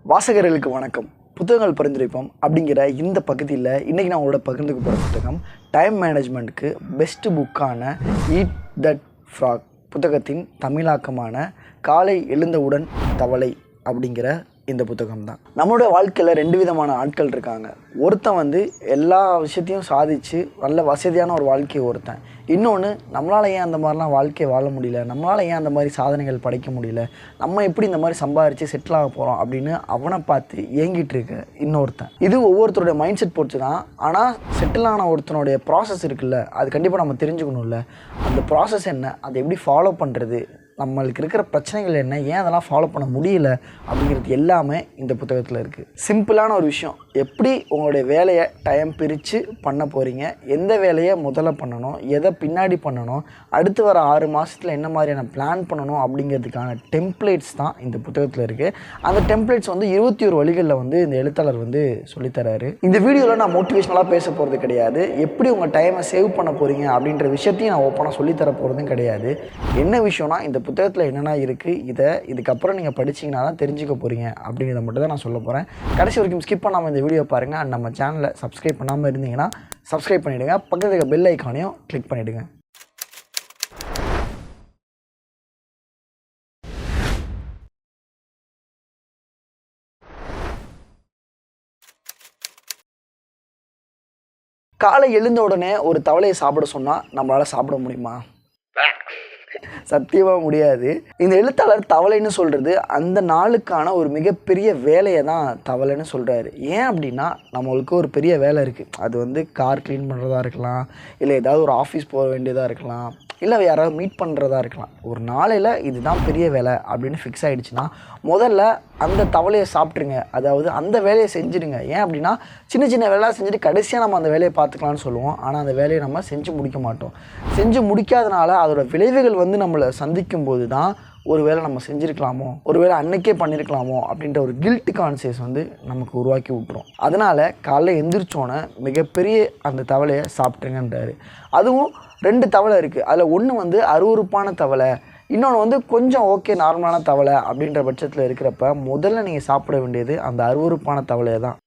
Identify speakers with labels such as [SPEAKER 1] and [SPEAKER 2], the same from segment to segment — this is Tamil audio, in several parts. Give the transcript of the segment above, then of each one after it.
[SPEAKER 1] வாசகர்களுக்கு வணக்கம். புத்தகங்கள் பரிந்துரைப்போம் அப்படிங்கிற இந்த பகுதியில் இன்றைக்கி நான் உங்களோட பகிர்ந்துக்க போகிற புத்தகம் டைம் மேனேஜ்மெண்ட்டுக்கு பெஸ்ட்டு புக்கான ஈட் தட் ஃப்ராக் புத்தகத்தின் தமிழாக்கமான காலை எழுந்தவுடன் தவளை அப்படிங்கிற இந்த புத்தகம் தான். நம்மளோட வாழ்க்கையில் 2 விதமான ஆட்கள் இருக்காங்க. ஒருத்தன் எல்லா விஷயத்தையும் சாதித்து நல்ல வசதியான ஒரு வாழ்க்கையை ஒருத்தன். இன்னொன்று நம்மளால் ஏன் அந்த மாதிரிலாம் வாழ்க்கையை வாழ முடியல, நம்மளால் ஏன் அந்த மாதிரி சாதனைகள் படைக்க முடியல, நம்ம எப்படி இந்த மாதிரி சம்பாரித்து செட்டில் ஆக போகிறோம் அப்படின்னு அவனை பார்த்து ஏங்கிட்டு இருக்க இன்னொருத்தன். இது ஒவ்வொருத்தருடைய மைண்ட் செட் பொறுத்து தான். ஆனால் செட்டில் ஆன ஒருத்தனுடைய ப்ராசஸ் இருக்குல்ல, அது கண்டிப்பாக நம்ம தெரிஞ்சுக்கணும்ல. அந்த ப்ராசஸ் என்ன, அதை எப்படி ஃபாலோ பண்ணுறது, நம்மளுக்கு இருக்கிற பிரச்சனைகள் என்ன, ஏன் அதெல்லாம் ஃபாலோ பண்ண முடியல அப்படிங்கிறது எல்லாமே இந்த புத்தகத்தில் இருக்குது. சிம்பிளான ஒரு விஷயம், எப்படி உங்களுடைய வேலையை டைம் பிரித்து பண்ண போகிறீங்க, எந்த வேலையை முதல்ல பண்ணணும், எதை பின்னாடி பண்ணணும், அடுத்து வர 6 மாதத்தில் என்ன மாதிரியான பிளான் பண்ணணும் அப்படிங்கிறதுக்கான டெம்ப்ளேட்ஸ் தான் இந்த புத்தகத்தில் இருக்குது. அந்த டெம்ப்ளேட்ஸ் 21 வழிகளில் இந்த எழுத்தாளர் சொல்லித்தராரு. இந்த வீடியோவில் நான் மோட்டிவேஷனலாக பேச போகிறது கிடையாது. எப்படி உங்கள் டைமை சேவ் பண்ண போகிறீங்க அப்படின்ற விஷயத்தையும் நான் ஓப்பனாக சொல்லித்தர போகிறதும் கிடையாது. என்ன விஷயம்னா, இந்த புத்தகத்தில் என்னென்ன இருக்குது, இதுக்கப்புறம் நீங்கள் படிச்சிங்கன்னா தான் தெரிஞ்சுக்க போகிறீங்க அப்படிங்கிறத மட்டும் தான் நான் சொல்ல போகிறேன். கடைசி வரைக்கும் ஸ்கிப் பண்ணாமல் இந்த வீடியோ பாருங்கள். அண்ட் நம்ம சேனலை சப்ஸ்கிரைப் பண்ணாமல் இருந்தீங்கன்னா சப்ஸ்கிரைப் பண்ணிவிடுங்க. பக்கத்தில் இருக்க பெல் ஐக்கானையும் கிளிக் பண்ணிவிடுங்க. காலை எழுந்த உடனே ஒரு தவளையை சாப்பிட சொன்னால் நம்மளால் சாப்பிட முடியுமா? சத்தியமாக முடியாது. இந்த எழுத்தாளர் தவளைன்னு சொல்கிறது அந்த நாளுக்கான ஒரு மிகப்பெரிய வேலையை தான் தவளைன்னு சொல்கிறாரு. ஏன் அப்படின்னா, நம்மளுக்கு ஒரு பெரிய வேலை இருக்குது. அது கார் க்ளீன் பண்ணுறதா இருக்கலாம், இல்லை ஏதாவது ஒரு ஆஃபீஸ் போக வேண்டியதாக இருக்கலாம், இல்லை யாராவது மீட் பண்ணுறதா இருக்கலாம். ஒரு நாளையில் இதுதான் பெரிய வேலை அப்படின்னு ஃபிக்ஸ் ஆகிடுச்சுன்னா முதல்ல அந்த தவளையை சாப்பிட்ருங்க. அதாவது அந்த வேலையை செஞ்சுடுங்க. ஏன் அப்படின்னா, சின்ன சின்ன வேலை செஞ்சுட்டு கடைசியாக நம்ம அந்த வேலையை பார்த்துக்கலான்னு சொல்லுவோம். ஆனால் அந்த வேலையை நம்ம செஞ்சு முடிக்க மாட்டோம். செஞ்சு முடிக்காதனால அதோட விளைவுகள் நம்மளை சந்திக்கும் போது தான் ஒரு வேளை நம்ம செஞ்சுருக்கலாமோ, ஒரு வேளை அன்னைக்கே பண்ணியிருக்கலாமோ அப்படின்ற ஒரு கில்ட் கான்சியஸ் நமக்கு உருவாக்கி விட்டுரும். அதனால் காலைல எந்திரிச்சோன்னே மிகப்பெரிய அந்த தவளையை சாப்பிட்ருங்கன்றாரு. அதுவும் 2 தவளை இருக்குது. அதில் ஒன்று அருவருப்பான தவளை, இன்னொன்று கொஞ்சம் ஓகே நார்மலான தவளை அப்படின்ற பட்சத்தில் இருக்கிறப்ப முதல்ல நீங்கள் சாப்பிட வேண்டியது அந்த அருவருப்பான தவளையை தான்.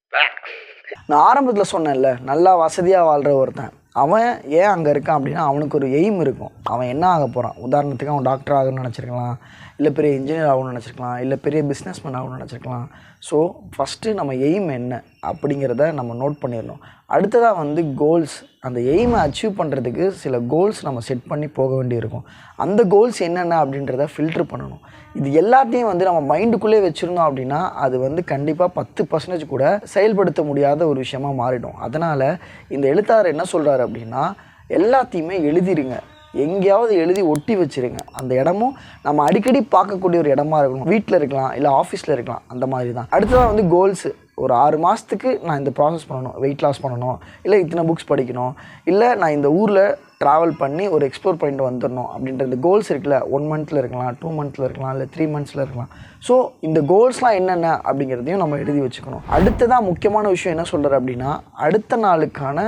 [SPEAKER 1] நான் ஆரம்பத்தில் சொன்னேன்ல, நல்லா வசதியாக வாழ்கிற ஒருத்தன் அவன் ஏன் அங்கே இருக்கான் அப்படின்னா, அவனுக்கு ஒரு எய்ம் இருக்கும். அவன் என்ன ஆக போகிறான், உதாரணத்துக்கு அவன் டாக்டர் ஆகணும்னு நினச்சிருக்கலாம், இல்லை பெரிய இன்ஜினியர் ஆகணும்னு நினச்சிருக்கலாம், இல்லை பெரிய பிஸ்னஸ்மேன் ஆகணும்னு நினச்சிருக்கலாம். ஸோ ஃபஸ்ட்டு நம்ம எய்ம் என்ன அப்படிங்கிறத நம்ம நோட் பண்ணிடணும். அடுத்ததாக கோல்ஸ். அந்த எய்மை அச்சீவ் பண்ணுறதுக்கு சில கோல்ஸ் நம்ம செட் பண்ணி போக வேண்டியிருக்கும். அந்த கோல்ஸ் என்னென்ன அப்படின்றத ஃபில்ட்ரு பண்ணணும். இது எல்லாத்தையும் நம்ம மைண்டுக்குள்ளே வச்சுருந்தோம் அப்படின்னா அது கண்டிப்பாக 10% கூட செயல்படுத்த முடியாத ஒரு விஷயமாக மாறிடும். அதனால் இந்த எழுத்தாளர் என்ன சொல்கிறாரு அப்படின்னா, எல்லாத்தையுமே எழுதிருங்க. எங்கேயாவது எழுதி ஒட்டி வச்சுருங்க. அந்த இடமும் நம்ம அடிக்கடி பார்க்கக்கூடிய ஒரு இடமா இருக்கணும். வீட்டில் இருக்கலாம், இல்லை ஆஃபீஸில் இருக்கலாம், அந்த மாதிரி தான். அடுத்ததாக கோல்ஸு. ஒரு 6 மாதத்துக்கு நான் இந்த ப்ராசஸ் பண்ணணும், வெயிட் லாஸ் பண்ணணும், இல்லை இத்தனை புக்ஸ் படிக்கணும், இல்லை நான் இந்த ஊரில் ட்ராவல் பண்ணி ஒரு எக்ஸ்ப்ளோர் பண்ணிட்டு வந்துடணும் அப்படின்ற இந்த கோல்ஸ் இருக்குல்ல. 1 மந்த்தில் இருக்கலாம், 2 மந்த்தில் இருக்கலாம், இல்லை 3 மந்த்ஸில் இருக்கலாம். ஸோ இந்த கோல்ஸ்லாம் என்னென்ன அப்படிங்கிறதையும் நம்ம எழுதி வச்சுக்கணும். அடுத்ததான் முக்கியமான விஷயம் என்ன சொல்கிறார் அப்படின்னா, அடுத்த நாளுக்கான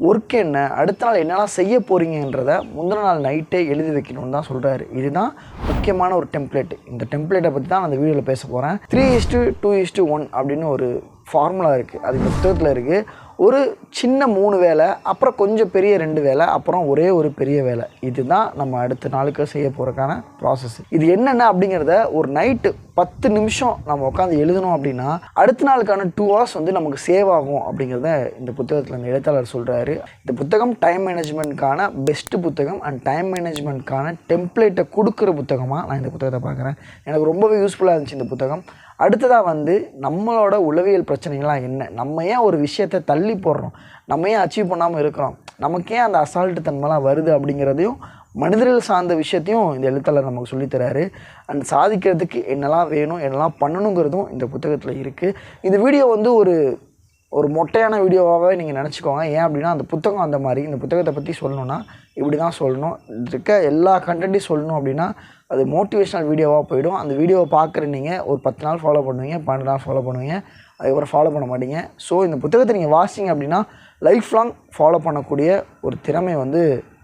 [SPEAKER 1] ஒர்க் என்ன, அடுத்த நாள் என்னெல்லாம் செய்ய போகிறீங்கன்றதை முந்தின நாள் நைட்டே எழுதி வைக்கணும்னு தான் சொல்கிறாரு. இதுதான் முக்கியமான ஒரு டெம்ப்ளேட். இந்த டெம்ப்ளேட்டை பற்றி தான் நான் அந்த வீடியோவில் பேச போகிறேன். 3:2:1 அப்படின்னு ஒரு ஃபார்முலா இருக்குது. அது இந்த புத்தகத்தில் இருக்குது. ஒரு சின்ன 3 வேலை, அப்புறம் கொஞ்சம் பெரிய 2 வேலை, அப்புறம் ஒரே ஒரு பெரிய வேலை. இதுதான் நம்ம அடுத்த நாளுக்கு செய்ய போகிறதுக்கான ப்ராசஸ். இது என்னென்ன அப்படிங்கிறத ஒரு நைட்டு 10 நிமிஷம் நம்ம உட்காந்து எழுதணும் அப்படின்னா அடுத்த நாளுக்கான 2 hours நமக்கு சேவ் ஆகும் அப்படிங்கிறத இந்த புத்தகத்தில் இந்த எழுத்தாளர் சொல்கிறாரு. இந்த புத்தகம் டைம் மேனேஜ்மெண்ட்கான பெஸ்ட்டு புத்தகம் அண்ட் டைம் மேனேஜ்மெண்ட்கான டெம்ப்ளேட்டை கொடுக்குற புத்தகமாக நான் இந்த புத்தகத்தை பார்க்குறேன். எனக்கு ரொம்பவே யூஸ்ஃபுல்லாக இருந்துச்சு இந்த புத்தகம். அடுத்ததாக நம்மளோட உளவியல் பிரச்சனைகள்லாம் என்ன, நம்ம ஏன் ஒரு விஷயத்தை தள்ளி போடுறோம், நம்ம ஏன் அச்சீவ் பண்ணாமல் இருக்கிறோம், நமக்கு ஏன் அந்த அசால்ட்டு தன்மைலாம் வருது அப்படிங்கிறதையும் மனிதர்கள் சார்ந்த விஷயத்தையும் இந்த எழுத்தாளர் நமக்கு சொல்லித்தராரு. அண்ட் சாதிக்கிறதுக்கு என்னெல்லாம் வேணும், என்னெல்லாம் பண்ணணுங்கிறதும் இந்த புத்தகத்தில் இருக்குது. இந்த வீடியோ ஒரு மொட்டையான வீடியோவாகவே நீங்கள் நினச்சிக்கோங்க. ஏன் அப்படின்னா, அந்த புத்தகம் அந்த மாதிரி. இந்த புத்தகத்தை பற்றி சொல்லணுன்னா இப்படி தான் சொல்லணும். இருக்க எல்லா கண்டென்ட்டையும் சொல்லணும் அப்படின்னா அது மோட்டிவேஷ்னல் வீடியோவாக போயிடும். அந்த வீடியோவை பார்க்குற நீங்கள் ஒரு 10 நாள் ஃபாலோ பண்ணுவீங்க, 12 நாள் ஃபாலோ பண்ணுவீங்க, அதுக்கப்புறம் ஃபாலோ பண்ண மாட்டீங்க. ஸோ இந்த புத்தகத்தை நீங்கள் வாசிங்க அப்படின்னா லைஃப் லாங் ஃபாலோ பண்ணக்கூடிய ஒரு திறமை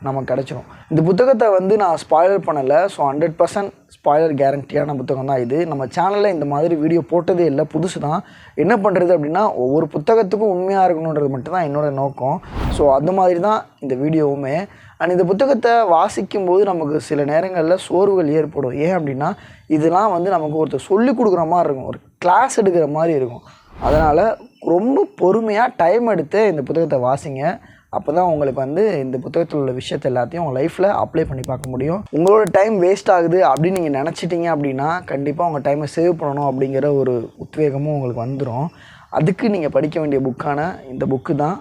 [SPEAKER 1] நமக்கு கிடச்சிரும். இந்த புத்தகத்தை வந்து நான் ஸ்பாய்லர் பண்ணலை. ஸோ 100% ஸ்பாய்லர் கேரண்டியான புத்தகம் தான் இது. நம்ம சேனலில் இந்த மாதிரி வீடியோ போட்டதே இல்லை, புதுசு தான். என்ன பண்ணுறது அப்படின்னா ஒவ்வொரு புத்தகத்துக்கும் உண்மையாக இருக்கணுன்றது மட்டும்தான் என்னோடய நோக்கம். ஸோ அது மாதிரி தான் இந்த வீடியோவுமே. அண்ட் இந்த புத்தகத்தை வாசிக்கும்போது நமக்கு சில நேரங்களில் சோர்வுகள் ஏற்படும். ஏன் அப்படின்னா இதெல்லாம் வந்து நமக்கு ஒருத்தர் சொல்லிக் கொடுக்குற மாதிரி இருக்கும், ஒரு கிளாஸ் எடுக்கிற மாதிரி இருக்கும். அதனால் ரொம்ப பொறுமையாக டைம் எடுத்து இந்த புத்தகத்தை வாசிங்க. அப்போ தான் உங்களுக்கு வந்து இந்த புத்தகத்தில் உள்ள விஷயத்தை எல்லாத்தையும் உங்கள் லைஃப்பில் அப்ளை பண்ணி பார்க்க முடியும். உங்களோட டைம் வேஸ்ட் ஆகுது அப்படின்னு நீங்கள் நினச்சிட்டிங்க அப்படின்னா கண்டிப்பாக உங்கள் டைமை சேவ் பண்ணணும் அப்படிங்கிற ஒரு உத்வேகமும் உங்களுக்கு வந்துடும். அதுக்கு நீங்கள் படிக்க வேண்டிய புக்கான இந்த புக்கு தான்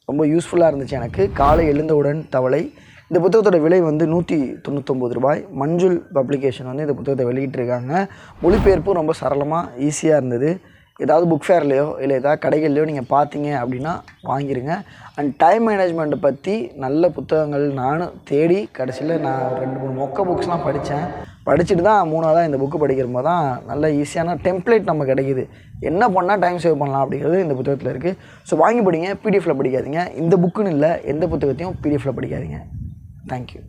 [SPEAKER 1] ரொம்ப யூஸ்ஃபுல்லாக இருந்துச்சு எனக்கு. காலை எழுந்தவுடன் தவளை. இந்த புத்தகத்தோட விலை வந்து ₹199. மஞ்சுள் பப்ளிகேஷன் வந்து இந்த புத்தகத்தை வெளியிட்டிருக்காங்க. மொழிபெயர்ப்பும் ரொம்ப சரளமாக ஈஸியாக இருந்தது. ஏதாவது புக் ஃபேர்லையோ இல்லை ஏதாவது கடைகள்லையோ நீங்கள் பார்த்தீங்க அப்படின்னா வாங்கிடுங்க. அண்ட் டைம் மேனேஜ்மெண்ட்டை பற்றி நல்ல புத்தகங்கள் நானும் தேடி கடைசியில் நான் 2-3 மொக்க புக்ஸ்லாம் படிச்சுட்டு தான் 3ஆவதாக இந்த புக்கு படிக்கிற போது தான் நல்ல ஈஸியான டெம்ப்ளேட் நமக்கு கிடைக்கிது. என்ன பண்ணால் டைம் சேவ் பண்ணலாம் அப்படிங்கிறது இந்த புத்தகத்தில் இருக்குது. ஸோ வாங்கி படிங்க, பிடிஎஃப்பில் படிக்காதீங்க. இந்த புக்குன்னு இல்லை, எந்த புத்தகத்தையும் பிடிஎஃப்பில் படிக்காதீங்க. தேங்க்யூ.